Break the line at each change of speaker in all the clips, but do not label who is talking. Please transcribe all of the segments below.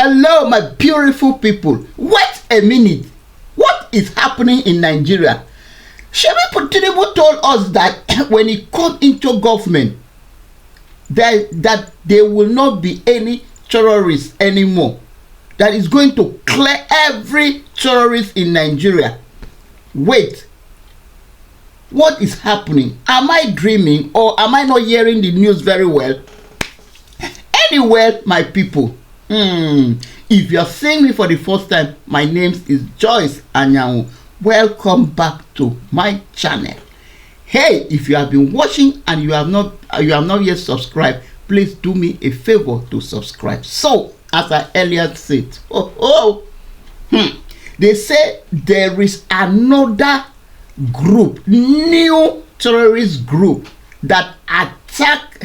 Hello, my beautiful people. Wait a minute. What is happening in Nigeria? Tinubu told us that when he come into government, that there will not be any terrorists anymore. That is going to clear every terrorist in Nigeria. Wait. What is happening? Am I dreaming or am I not hearing the news very well? Anyway, my people, if you are seeing me for the first time, my name is Joyce Anyanwu. Welcome back to my channel. Hey, if you have been watching and you have not yet subscribed, please do me a favor to subscribe. So, as I earlier said, they say there is another group, new terrorist group that attack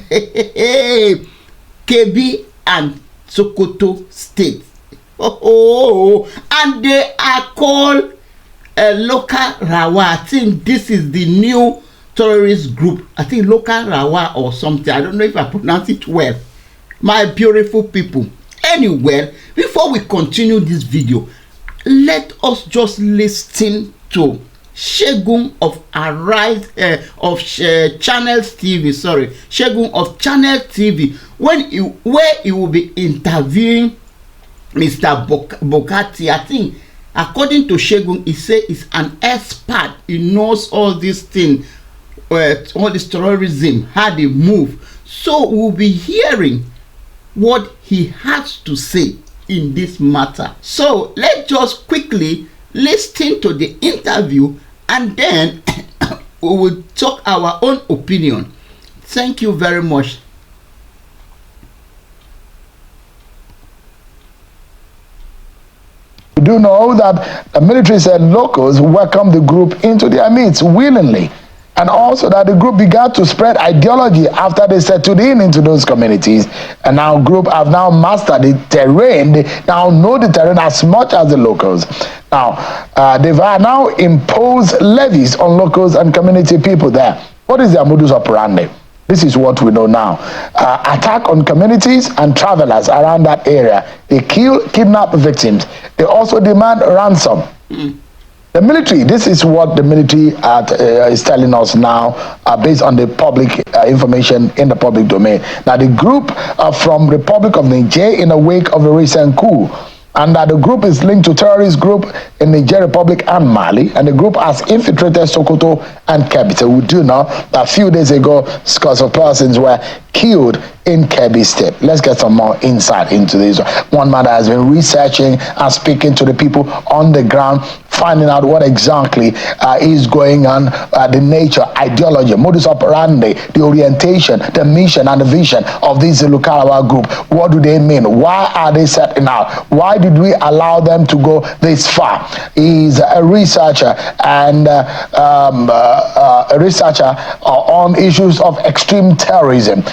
Kebbi and Sokoto state. And they are called Lukarawa. I think this is the new terrorist group. I think Lukarawa or something. I don't know if I pronounce it well. My beautiful people. Anyway, before we continue this video, let us just listen to Segun of Channels TV. Sorry, Segun of Channels TV where he will be interviewing Mr. Bokati. I think according to Segun, he say he's an expert. He knows all these things, all this terrorism, how they move. So we'll be hearing what he has to say in this matter. So let's just quickly listen to the interview and then we will talk our own opinion. Thank you very much.
We do know that the military said locals welcomed the group into their midst willingly, and also that the group began to spread ideology after they settled into those communities. And now group have now mastered the terrain. They now know the terrain as much as the locals. Now, they've now imposed levies on locals and community people there. What is their modus operandi? This is what we know now. Attack on communities and travelers around that area. They kill, kidnap victims. They also demand ransom. The military, this is what the military is telling us now based on the public information in the public domain. Now the group from Republic of Niger in the wake of the recent coup, and that the group is linked to terrorist group in Niger Republic and Mali, and the group has infiltrated Sokoto and Kebbi. So we do know that a few days ago, scores of persons were killed in Kebbi State. Let's get some more insight into this. One man that has been researching and speaking to the people on the ground, finding out what exactly is going on, the nature, ideology, modus operandi, the orientation, the mission and the vision of this Lukarawa group. What do they mean? Why are they setting out? Why did we allow them to go this far? He's a researcher and on issues of extreme terrorism.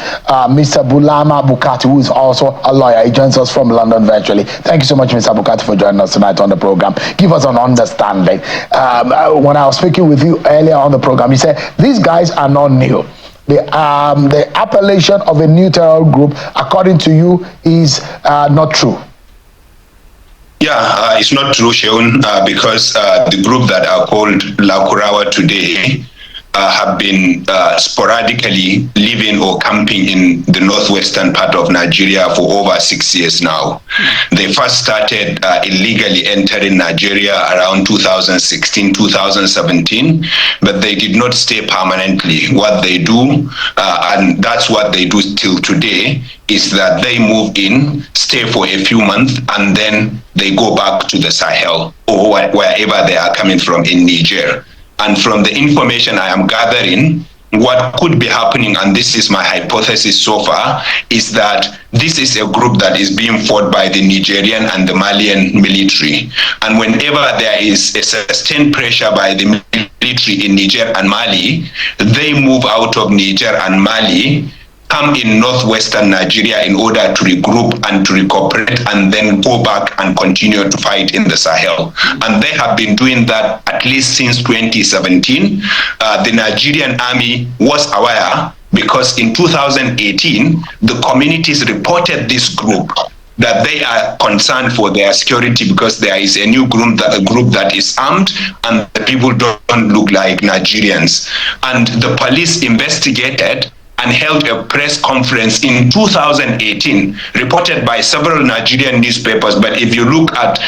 Mr. Bulama Bukati, who is also a lawyer. He joins us from London virtually. Thank you so much, Mr. Bukati, for joining us tonight on the program. Give us an understanding. When I was speaking with you earlier on the program, you said these guys are not new. The appellation of a new terror group, according to you, is not true.
Yeah, it's not true, Sheun, because the group that are called Lukarawa today have been sporadically living or camping in the northwestern part of Nigeria for over 6 years now. They first started illegally entering Nigeria around 2016, 2017, but they did not stay permanently. What they do, and that's what they do till today, is that they move in, stay for a few months, and then they go back to the Sahel or wherever they are coming from in Niger. And from the information I am gathering, what could be happening, and this is my hypothesis so far, is that this is a group that is being fought by the Nigerian and the Malian military. And whenever there is a sustained pressure by the military in Niger and Mali, they move out of Niger and Mali, come in northwestern Nigeria in order to regroup and to recuperate and then go back and continue to fight in the Sahel. And they have been doing that at least since 2017. The Nigerian army was aware because in 2018, the communities reported this group that they are concerned for their security because there is a new group that is armed and the people don't look like Nigerians. And the police investigated and held a press conference in 2018, reported by several Nigerian newspapers. But if you look at,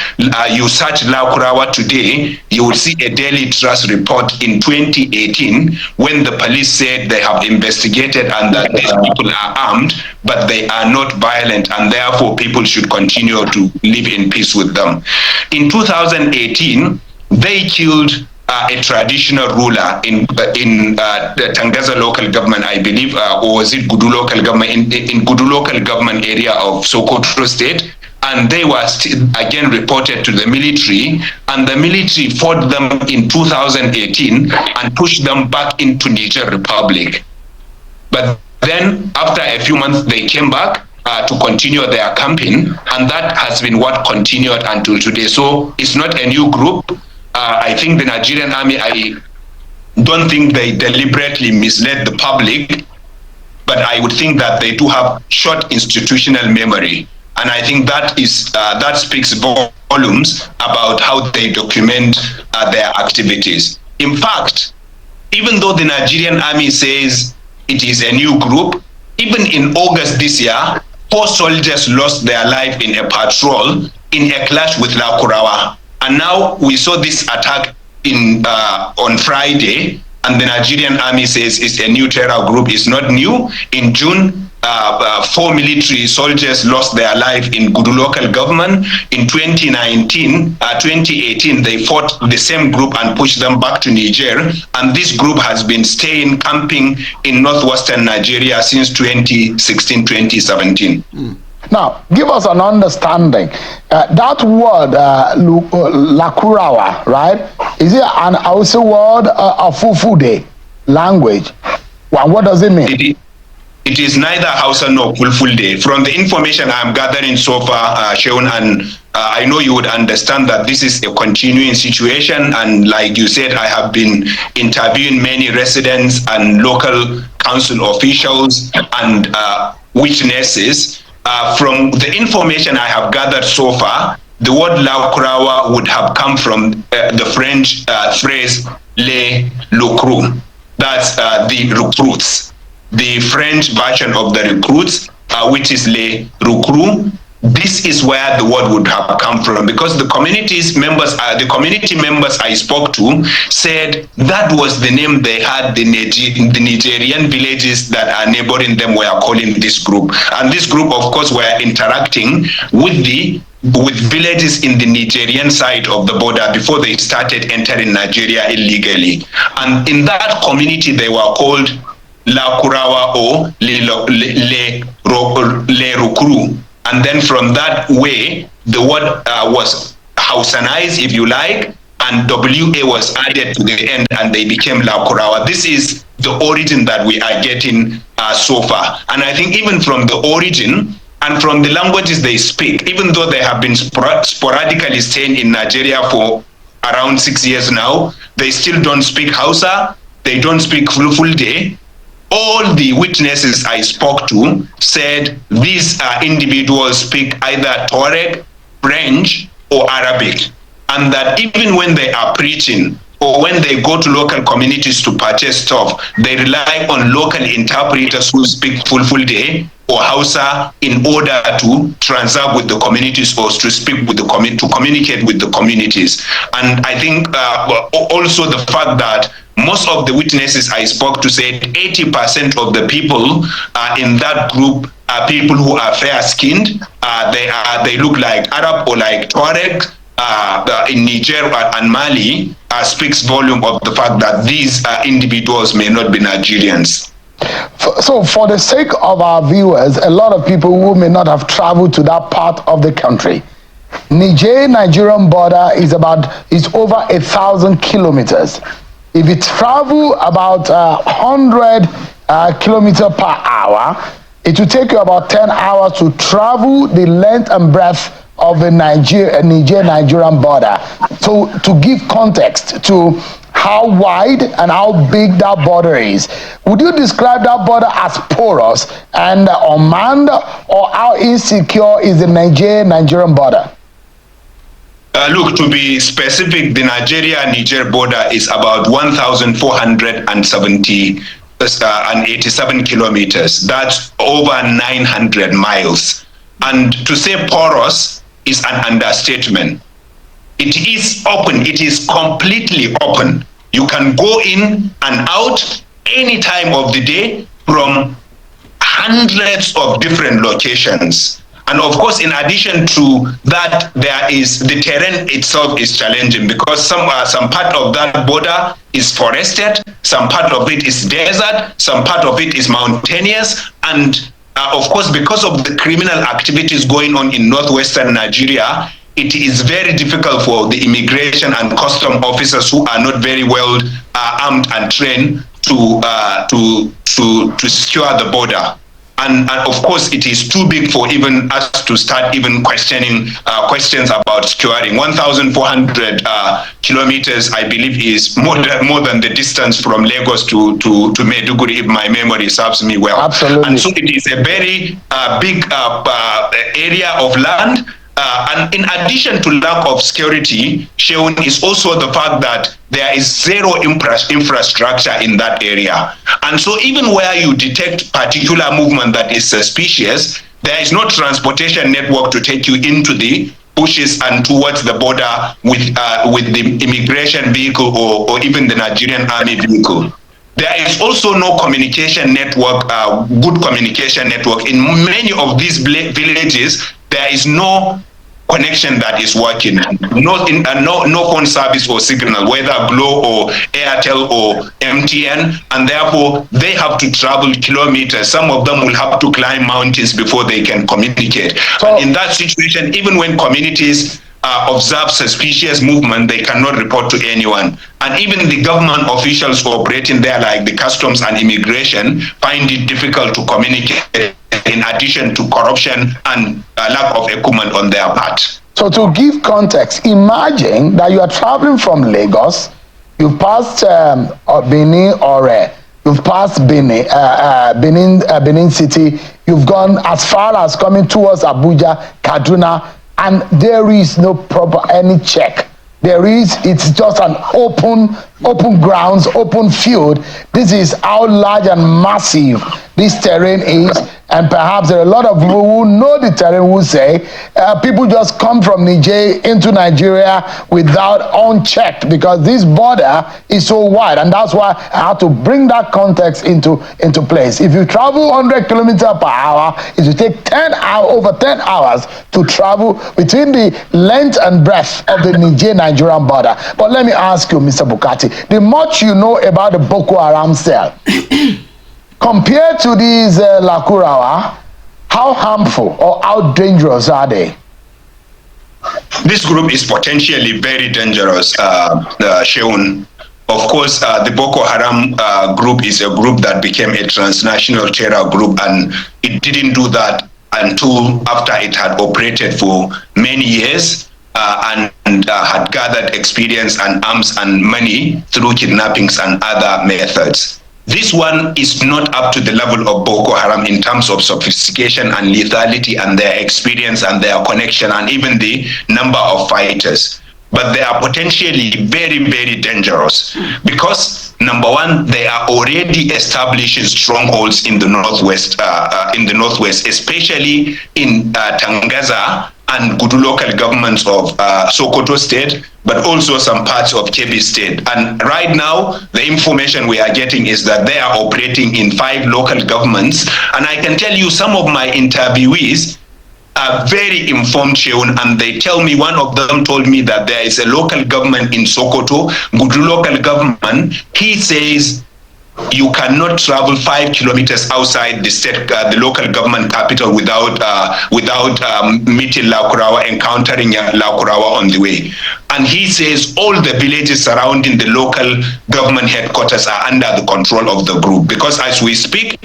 you search Lukarawa today, you will see a Daily Trust report in 2018 when the police said they have investigated and that these people are armed, but they are not violent, and therefore people should continue to live in peace with them. In 2018, they killed a traditional ruler in the Tangaza local government, I believe, or was it Gudu local government, in Gudu local government area of Sokoto state, and they were again reported to the military, and the military fought them in 2018 and pushed them back into Niger Republic. But then after a few months they came back to continue their campaign, and that has been what continued until today. So it's not a new group. I think the Nigerian army, I don't think they deliberately misled the public, but I would think that they do have short institutional memory. And I think that is that speaks volumes about how they document their activities. In fact, even though the Nigerian army says it is a new group, even in August this year, 4 soldiers lost their life in a patrol in a clash with Lukarawa. And now we saw this attack on Friday, and the Nigerian army says it's a new terror group. It's not new. In June, 4 military soldiers lost their life in Gudu local government. In 2018, they fought the same group and pushed them back to Niger. And this group has been staying, camping in northwestern Nigeria since 2016, 2017.
Now, give us an understanding. That word, Lukarawa, right? Is it an Hausa word, a Fulfulde language? Well, what does it mean?
It is neither Hausa nor Fulfulde. From the information I'm gathering so far, Sheon, and I know you would understand that this is a continuing situation. And like you said, I have been interviewing many residents and local council officials and witnesses. From the information I have gathered so far, the word Lukarawa would have come from the French phrase les recrues. That's the recruits. The French version of the recruits, which is les recrues. This is where the word would have come from, because the community members I spoke to said that was the name they had. The Nigerian villages that are neighboring them were calling this group, and this group, of course, were interacting with villages in the Nigerian side of the border before they started entering Nigeria illegally. And in that community, they were called Lukarawa or les recrues. And then from that way, the word was Hausanized, if you like, and WA was added to the end, and they became Lukarawa. This is the origin that we are getting so far. And I think even from the origin and from the languages they speak, even though they have been sporadically staying in Nigeria for around 6 years now, they still don't speak Hausa, they don't speak Fulfulde. All the witnesses I spoke to said these individuals speak either Tuareg, French, or Arabic, and that even when they are preaching or when they go to local communities to purchase stuff, they rely on local interpreters who speak Fulfulde or Hausa in order to transact with the communities or to speak with the to communicate with the communities. And I think also the fact that most of the witnesses I spoke to said 80% of the people in that group are people who are fair-skinned. They look like Arab or like Tuareg in Niger and Mali. Speaks volume of the fact that these individuals may not be Nigerians.
So for the sake of our viewers, a lot of people who may not have traveled to that part of the country, Nigerian border is over 1,000 kilometers. If you travel about 100 kilometers per hour, it will take you about 10 hours to travel the length and breadth of the Nigerian border. So to give context to how wide and how big that border is. Would you describe that border as porous and unmanned, or how insecure is the Nigerian border?
Look, to be specific, the Nigeria-Niger border is about 1,487 kilometers. That's over 900 miles. And to say porous is an understatement. It is open. It is completely open. You can go in and out any time of the day from hundreds of different locations. And of course, in addition to that, there is the terrain itself is challenging, because some part of that border is forested, some part of it is desert, some part of it is mountainous, and of course, because of the criminal activities going on in northwestern Nigeria, it is very difficult for the immigration and custom officers who are not very well armed and trained to secure the border. And of course, it is too big for even us to start even questioning questions about securing. 1,400 kilometers, I believe, is more than the distance from Lagos to Maiduguri, if my memory serves me well.
Absolutely.
And so it is a very big area of land. And in addition to lack of security, Sheun, is also the fact that there is zero infrastructure in that area. And so even where you detect particular movement that is suspicious, there is no transportation network to take you into the bushes and towards the border with the immigration vehicle or even the Nigerian army vehicle. There is also no communication network, good communication network. In many of these villages, there is no connection that is working. No phone service or signal, whether Glo or Airtel or MTN, and therefore they have to travel kilometers. Some of them will have to climb mountains before they can communicate. So, and in that situation, even when communities observe suspicious movement, they cannot report to anyone. And even the government officials operating there, like the customs and immigration, find it difficult to communicate, in addition to corruption and lack of equipment on their part.
So to give context, imagine that you are traveling from Lagos, you've passed Benin, or you've passed Benin City, you've gone as far as coming towards Abuja, Kaduna, and there is no proper any check. It's just an open grounds, open field. This is how large and massive this terrain is. And perhaps there are a lot of people who know the terrain who say people just come from Niger into Nigeria without unchecked, because this border is so wide. And that's why I have to bring that context into place. If you travel 100 kilometers per hour, it will take over 10 hours to travel between the length and breadth of the Nigerian border. But let me ask you, Mr. Bukati, the much you know about the Boko Haram cell, compared to these Lukarawa, how harmful or how dangerous are they?
This group is potentially very dangerous, Sheun. Of course, the Boko Haram group is a group that became a transnational terror group, and it didn't do that until after it had operated for many years and had gathered experience and arms and money through kidnappings and other methods. This one is not up to the level of Boko Haram in terms of sophistication and lethality and their experience and their connection and even the number of fighters. But they are potentially very, very dangerous because, number one, they are already establishing strongholds in the northwest, especially in Tangaza and Gudu local governments of Sokoto State, but also some parts of Kebbi State. And right now, the information we are getting is that they are operating in 5 local governments. And I can tell you, some of my interviewees are very informed, Sheun, and they tell me, one of them told me that there is a local government in Sokoto, Gudu local government. He says you cannot travel 5 kilometers outside the state, the local government capital without meeting Lukarawa, encountering Lukarawa on the way. And he says all the villages surrounding the local government headquarters are under the control of the group, because as we speak,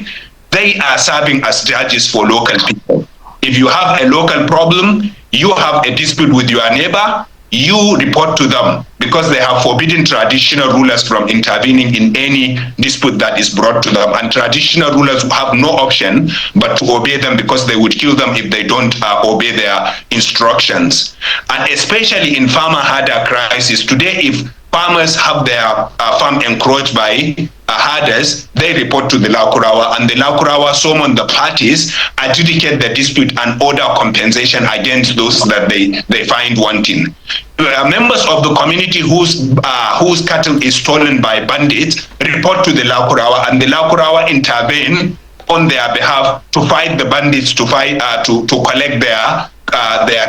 they are serving as judges for local people. If you have a local problem, you have a dispute with your neighbor, you report to them, because they have forbidden traditional rulers from intervening in any dispute that is brought to them, and traditional rulers have no option but to obey them, because they would kill them if they don't obey their instructions. And especially in farmer herder crisis today, if farmers have their farm encroached by herders, they report to the Lukarawa, and the Lukarawa summon the parties, adjudicate the dispute, and order compensation against those that they find wanting. Members of the community whose cattle is stolen by bandits report to the Lukarawa, and the Lukarawa intervene on their behalf to fight the bandits, to collect their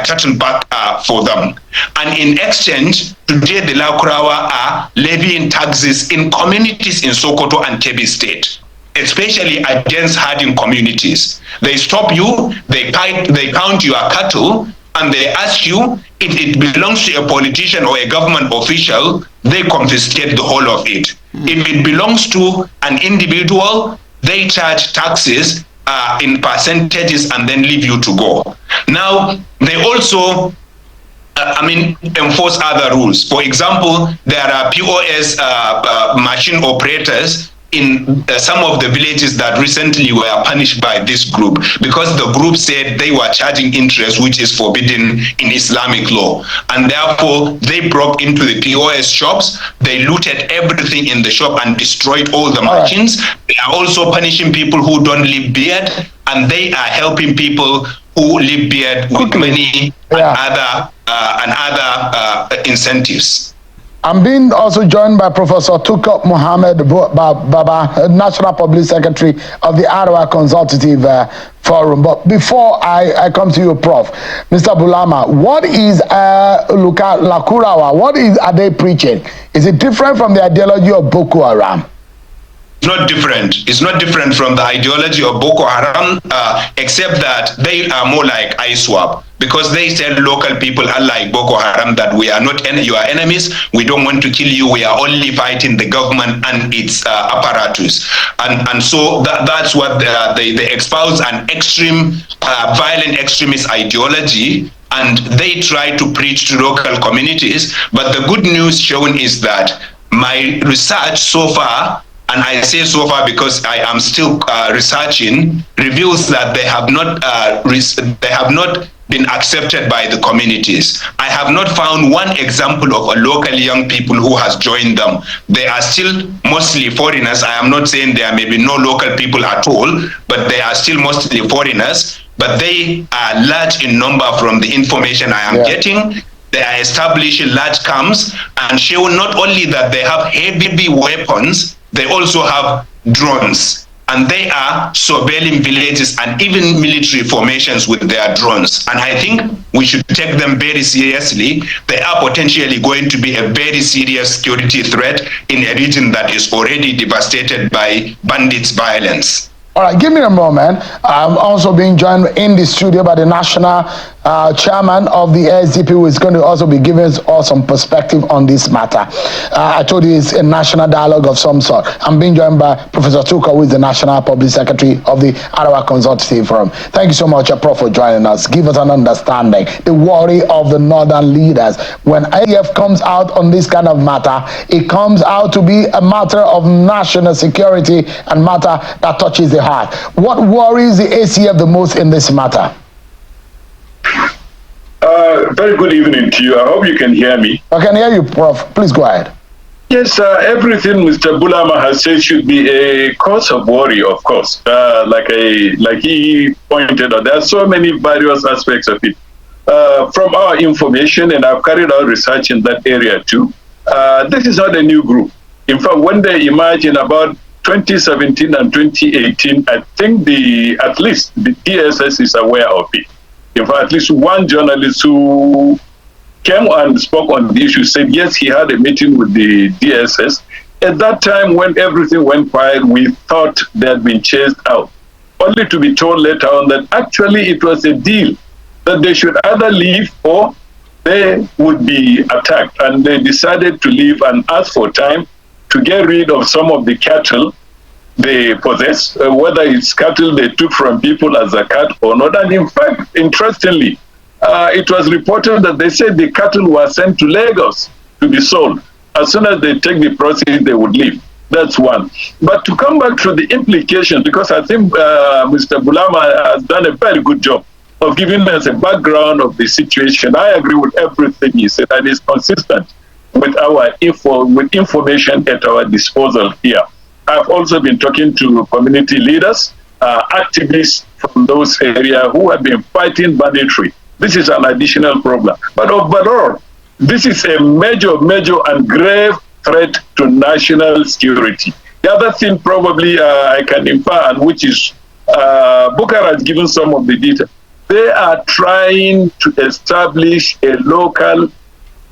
cattle back for them. And in exchange, today the Lukarawa are levying taxes in communities in Sokoto and Kebbi State, especially against herding communities. They stop you, they count your cattle, and they ask you if it belongs to a politician or a government official, they confiscate the whole of it. If it belongs to an individual, they charge taxes in percentages and then leave you to go. Now, they also enforce other rules. For example, there are POS machine operators in some of the villages that recently were punished by this group, because the group said they were charging interest, which is forbidden in Islamic law. And therefore, they broke into the POS shops, they looted everything in the shop and destroyed all the machines. They are also punishing people who don't leave beard, and they are helping people who leave beard with money and other incentives.
I'm being also joined by Professor Tukur Mohammed Baba, National Public Secretary of the Arawa Consultative Forum. But before I come to you, Prof, Mr. Bulama, what is Lukarawa? What are they preaching? Is it different from the ideology of Boko Haram?
It's not different. It's not different from the ideology of Boko Haram, except that they are more like ISWAP, because they tell local people, unlike Boko Haram, that we are not your enemies, we don't want to kill you, we are only fighting the government and its apparatus. And so that's what they espouse, an extreme, violent extremist ideology, and they try to preach to local communities. But the good news shown is that my research so far, and I say so far because I am still researching, reveals that they have not been accepted by the communities. I have not found one example of a local young people who has joined them. They are still mostly foreigners. I am not saying there may be no local people at all, but they are still mostly foreigners. But they are large in number from the information I am getting. They are establishing large camps and show not only that they have heavy weapons, they also have drones, and they are surveilling villages and even military formations with their drones. And I think we should take them very seriously. They are potentially going to be a very serious security threat in a region that is already devastated by bandits' violence.
All right, give me a moment. I'm also being joined in the studio by the national chairman of the SDP, who is going to also be giving us some perspective on this matter. I told you it's a national dialogue of some sort. I'm being joined by Professor Tukur, who is the National Public Secretary of the Arawa Consultative Forum. Thank you so much, Prof, for joining us. Give us an understanding. The worry of the northern leaders. When ADF comes out on this kind of matter, it comes out to be a matter of national security and matter that touches the heart. What worries the ACF the most in this matter?
Very good evening to you. I hope you can hear me.
I can hear you, Prof. Please go ahead.
Yes, everything Mr. Bulama has said should be a cause of worry, of course. Like he pointed out, there are so many various aspects of it. From our information, and I've carried out research in that area too, this is not a new group. In fact, when they emerged in about 2017 and 2018, I think at least the DSS is aware of it. In fact, at least one journalist who came and spoke on the issue said, yes, he had a meeting with the DSS. At that time, when everything went quiet, we thought they had been chased out, only to be told later on that actually it was a deal that they should either leave or they would be attacked. And they decided to leave and ask for time to get rid of some of the cattle they possess, whether it's cattle they took from people as a cat or not. And in fact, interestingly, it was reported that they said the cattle were sent to Lagos to be sold. As soon as they take the proceeds, they would leave. That's one. But to come back to the implications, because I think Mr. Bulama has done a very good job of giving us a background of the situation. I agree with everything he said, and is consistent with our information at our disposal here. I've also been talking to community leaders, activists from those areas who have been fighting banditry. This is an additional problem. But overall, this is a major, major and grave threat to national security. The other thing probably I can infer, and which is Bukar has given some of the detail, they are trying to establish a local,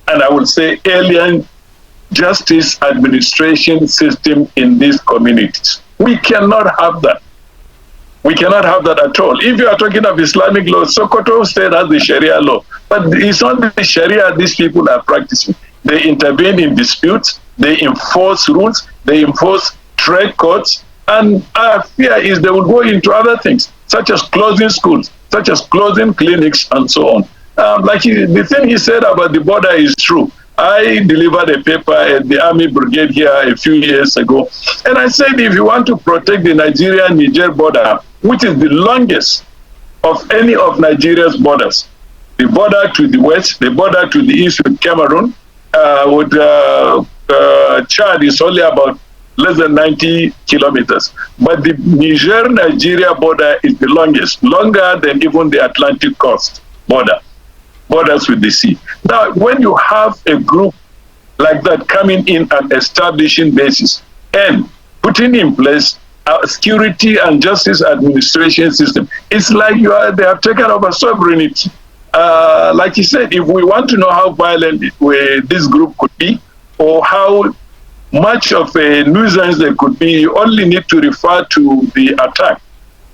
and I will say alien, justice administration system in these communities. We cannot have that. We cannot have that at all. If you are talking of Islamic law, Sokoto State has the Sharia law, but it's not the Sharia these people are practicing. They intervene in disputes, they enforce rules, they enforce trade codes, and our fear is they will go into other things, such as closing schools, such as closing clinics, and so on. The thing he said about the border is true. I delivered a paper at the Army Brigade here a few years ago, and I said if you want to protect the Nigeria-Niger border, which is the longest of any of Nigeria's borders, the border to the west, the border to the east with Cameroon, with Chad is only about less than 90 kilometers. But the Niger-Nigeria border is the longest, longer than even the Atlantic coast borders with the sea. Now, when you have a group like that coming in and establishing bases and putting in place a security and justice administration system, it's like they have taken over sovereignty. Like you said, if we want to know how violent this group could be, or how much of a nuisance they could be, you only need to refer to the attack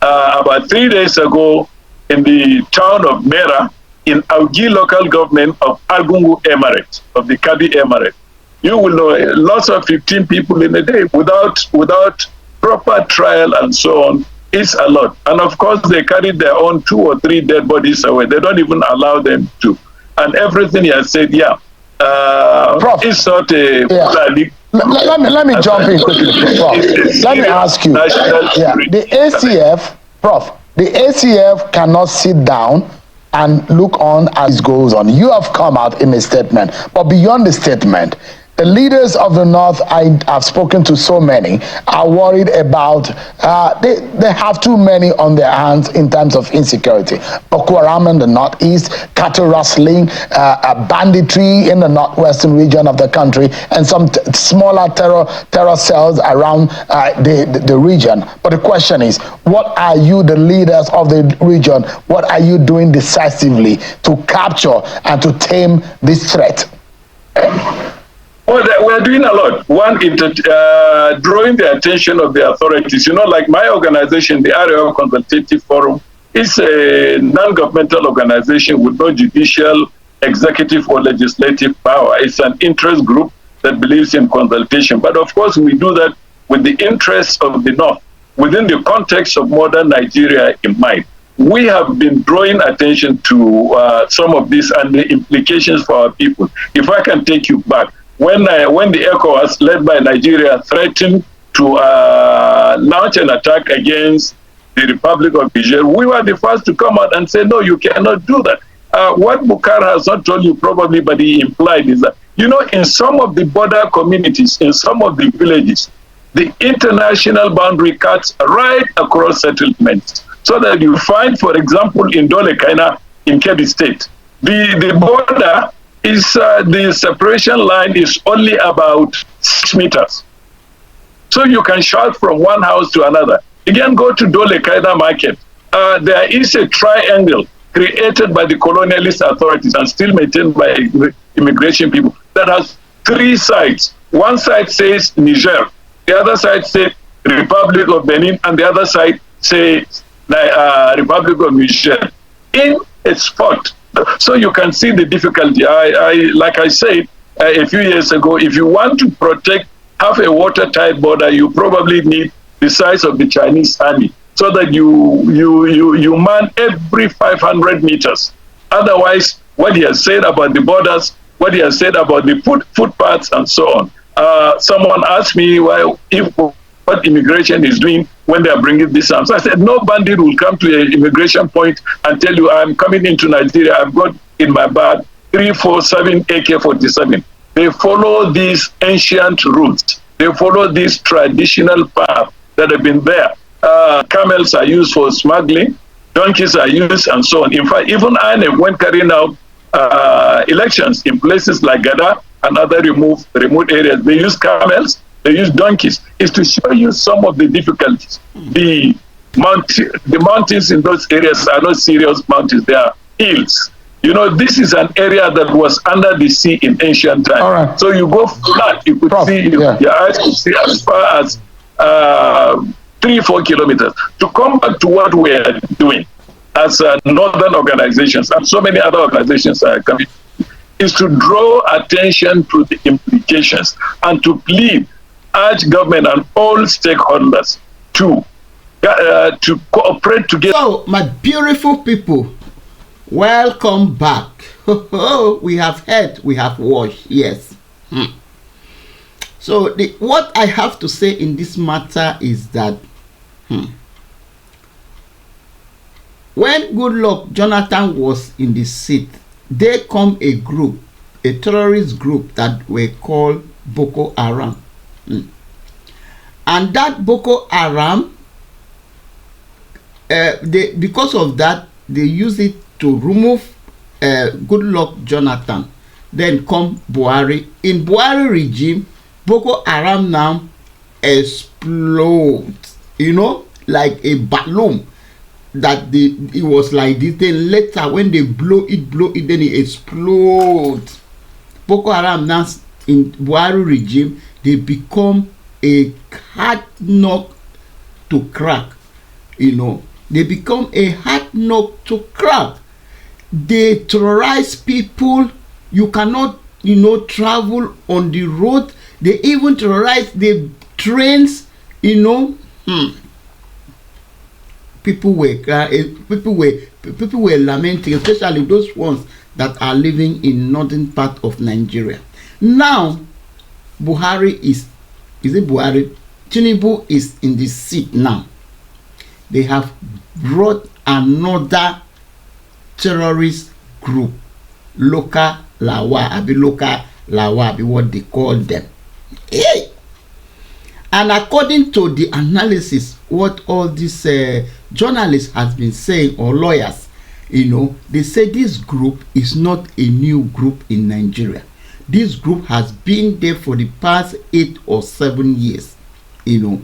about 3 days ago in the town of Mera, in Augi local government of Argungu Emirate, of the Kabi Emirate. You will know lots of 15 people in a day without proper trial and so on. It's a lot. And of course, they carried their own 2 or 3 dead bodies away. They don't even allow them to. And everything he has said,
Prof,
it's not a...
Yeah. Let me jump in quickly, Prof. Let me ask you. The ACF, Prof, the ACF cannot sit down and look on as it goes on. You have come out in a statement, but beyond the statement, the leaders of the North, I have spoken to so many, are worried about, they have too many on their hands in terms of insecurity. Boko Haram in the Northeast, cattle rustling, banditry in the northwestern region of the country, and some smaller terror cells around the region. But the question is, what are you, the leaders of the region, what are you doing decisively to capture and to tame this threat?
Well, we're doing a lot. One, drawing the attention of the authorities. Like my organization, the Area Consultative Forum, is a non-governmental organization with no judicial, executive, or legislative power. It's an interest group that believes in consultation. But of course, we do that with the interests of the North, within the context of modern Nigeria in mind. We have been drawing attention to some of these and the implications for our people. If I can take you back, when the ECOWAS, led by Nigeria, threatened to launch an attack against the Republic of Niger, we were the first to come out and say, no, you cannot do that. What Bukar has not told you probably, but he implied, is that, in some of the border communities, in some of the villages, the international boundary cuts right across settlements. So that you find, for example, in Dole Kaina, in Kebbi State, the border is the separation line is only about 6 meters. So you can shout from one house to another. You can go to Dole Kaida market. There is a triangle created by the colonialist authorities and still maintained by immigration people that has 3 sides. One side says Niger, the other side says Republic of Benin, and the other side says Republic of Niger, in a spot. So you can see the difficulty. Like I said a few years ago, if you want to protect half a watertight border, you probably need the size of the Chinese army, so that you man every 500 meters. Otherwise, what he has said about the borders, what he has said about the footpaths and so on. Someone asked me what immigration is doing when they are bringing this arms. I said, no bandit will come to an immigration point and tell you, I'm coming into Nigeria, I've got in my bag 347 AK-47. They follow these ancient routes. They follow these traditional paths that have been there. Camels are used for smuggling, donkeys are used, and so on. In fact, even INEC, when carrying out elections in places like Gada and other remote areas, they use camels, they use donkeys. Is to show you some of the difficulties. The mountains in those areas are not serious mountains, they are hills. You know, this is an area that was under the sea in ancient times.
Right.
So you go flat, you could see, your eyes could see as far as 3-4 kilometers. To come back to what we are doing as northern organizations, and so many other organizations are coming, is to draw attention to the implications and to plead, urge government and all stakeholders to cooperate together.
So, my beautiful people, welcome back. We have heard, we have watched, yes. So what I have to say in this matter is that when Goodluck Jonathan was in the seat, there come a group, a terrorist group that were called Boko Haram. And that Boko Haram, because of that, they use it to remove Goodluck Jonathan. Then come Buhari. In Buhari regime, Boko Haram now explodes, you know, like a balloon that it was like this. Then later when they blow it, then it explodes. Boko Haram now in Buhari regime, they become a hard nut to crack, you know. They become a hard nut to crack. They terrorize people. You cannot, you know, travel on the road. They even terrorize the trains, you know. People were lamenting, especially those ones that are living in northern part of Nigeria. Now, Buhari is it Buhari? Tinubu is in the seat now. They have brought another terrorist group, Lukarawa, what they call them. Hey! And according to the analysis, what all these journalists has been saying, or lawyers, you know, they say this group is not a new group in Nigeria. This group has been there for the past 8 or 7 years, you know,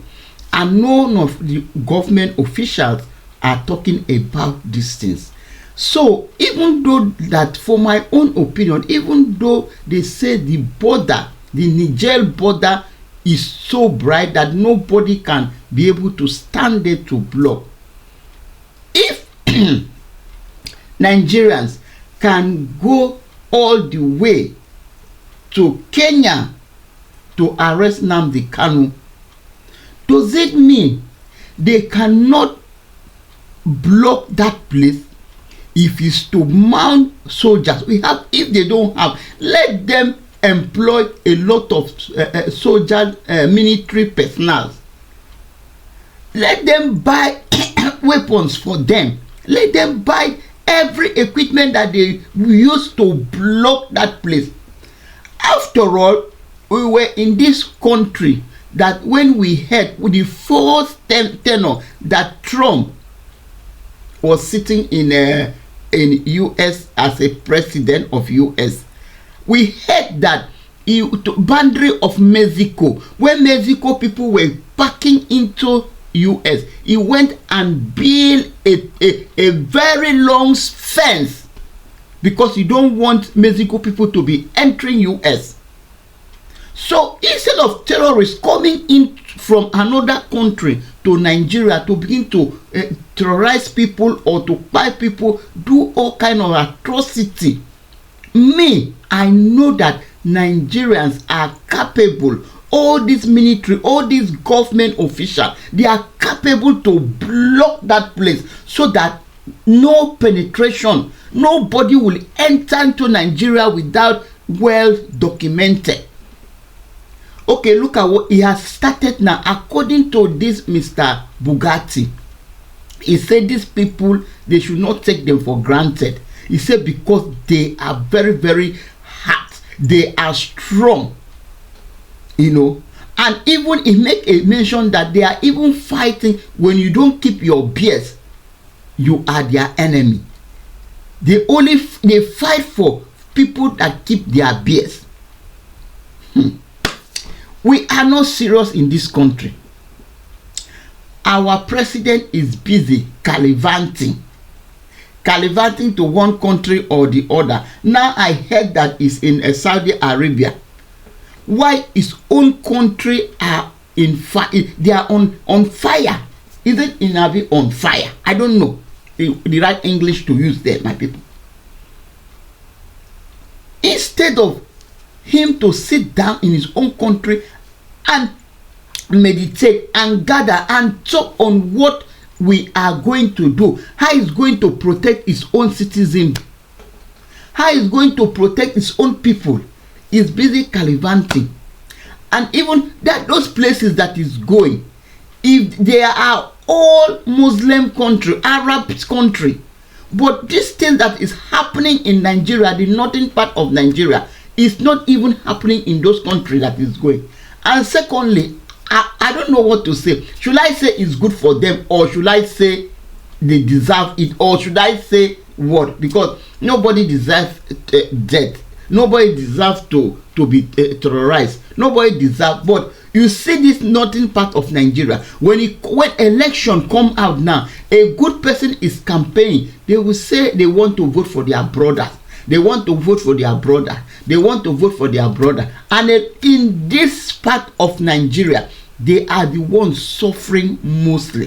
and none of the government officials are talking about these things. So even though that, for my own opinion, even though they say the border, the Niger border is so bright that nobody can be able to stand there to block. If Nigerians can go all the way to Kenya to arrest Nnamdi Kanu, does it mean they cannot block that place? If it's to mount soldiers, if they don't have, let them employ a lot of soldier military personnel. Let them buy weapons for them. Let them buy every equipment that they use to block that place. After all, we were in this country that when we had with the first tenure that Trump was sitting in US as a president of US, we heard that boundary of Mexico, when Mexico people were packing into US, he went and built a very long fence because he don't want Mexico people to be entering US. So instead of terrorists coming in from another country to Nigeria to begin to terrorize people or to buy people, do all kind of atrocity, I know that Nigerians are capable. All these military, all these government officials, they are capable to block that place so that no penetration Nobody will enter into Nigeria without well documented. Okay, look at what he has started now. According to this Mr. Bugatti, he said these people, they should not take them for granted. He said because they are very, very hard. They are strong, you know. And even he make a mention that they are even fighting when you don't keep your beers, you are their enemy. They fight for people that keep their beers. We are not serious in this country. Our president is busy gallivanting to one country or the other. Now I heard that he's in Saudi Arabia. Why his own country are in fire? They are on fire. Is it in Arabic on fire? I don't know the right English to use there, my people. Instead of him to sit down in his own country and meditate and gather and talk on what we are going to do, how he's going to protect his own citizens, how he's going to protect his own people, is busy gallivanting. And even that those places that is going, if they are all Muslim country, Arab country, but this thing that is happening in Nigeria, the northern part of Nigeria, is not even happening in those countries that is going. And secondly, I don't know what to say. Should I say it's good for them, or should I say they deserve it, or should I say what? Because nobody deserves death. Nobody deserves to be terrorized. Nobody deserves. But you see this northern part of Nigeria, when election come out now, a good person is campaigning. They will say they want to vote for their brother. They want to vote for their brother. They want to vote for their brother. And in this part of Nigeria, they are the ones suffering mostly.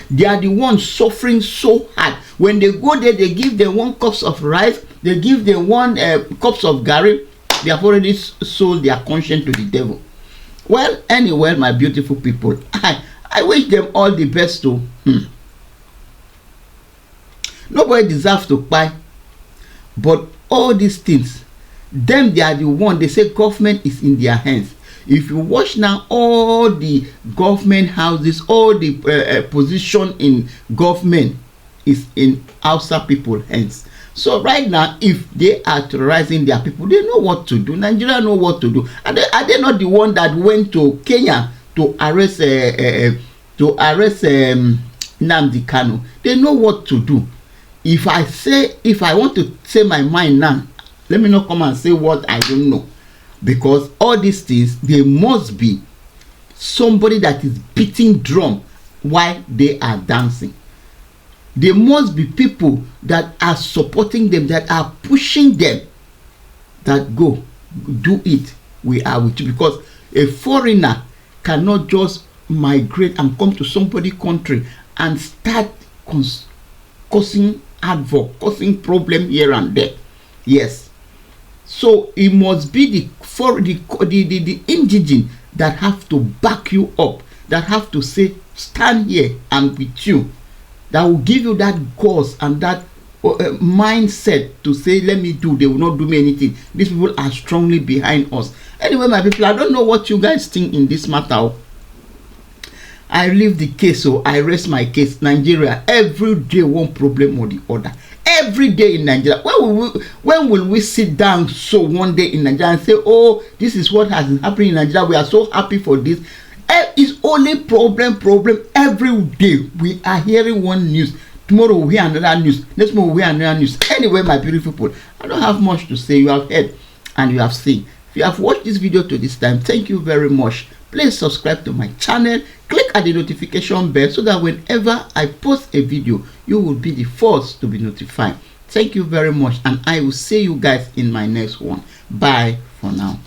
They are the ones suffering so hard. When they go there, they give them 1 cup of rice. They give them 1 cup of gari. They have already sold their conscience to the devil. Well, anyway, my beautiful people, I wish them all the best too. Nobody deserves to buy. But all these things, them, they are the one. They say government is in their hands. If you watch now, all the government houses, all the position in government is in outside people's hands. So right now, if they are terrorizing their people, they know what to do. Nigeria know what to do. Are they not the one that went to Kenya to arrest Nnamdi Kanu? They know what to do. If I want to say my mind now, let me not come and say what I don't know. Because all these things, there must be somebody that is beating drum while they are dancing. There must be people that are supporting them, that are pushing them, that go, do it, we are with you. Because a foreigner cannot just migrate and come to somebody's country and start causing havoc, causing problem here and there. Yes. So it must be the indigenous that have to back you up, that have to say, stand here and with you, that will give you that cause and that mindset to say, let me do, they will not do me anything. These people are strongly behind us. Anyway, my people, I don't know what you guys think in this matter. I leave the case, so I rest my case. Nigeria, every day one problem or the other. Every day in Nigeria. When will we sit down so one day in Nigeria and say, oh, this is what has been happening in Nigeria, we are so happy for this? It's only problem every day. We are hearing one news. Tomorrow we hear another news. Next month we hear another news. Anyway, my beautiful people, I don't have much to say. You have heard and you have seen. If you have watched this video to this time, thank you very much. Please subscribe to my channel. Click at the notification bell so that whenever I post a video, you will be the first to be notified. Thank you very much, and I will see you guys in my next one. Bye for now.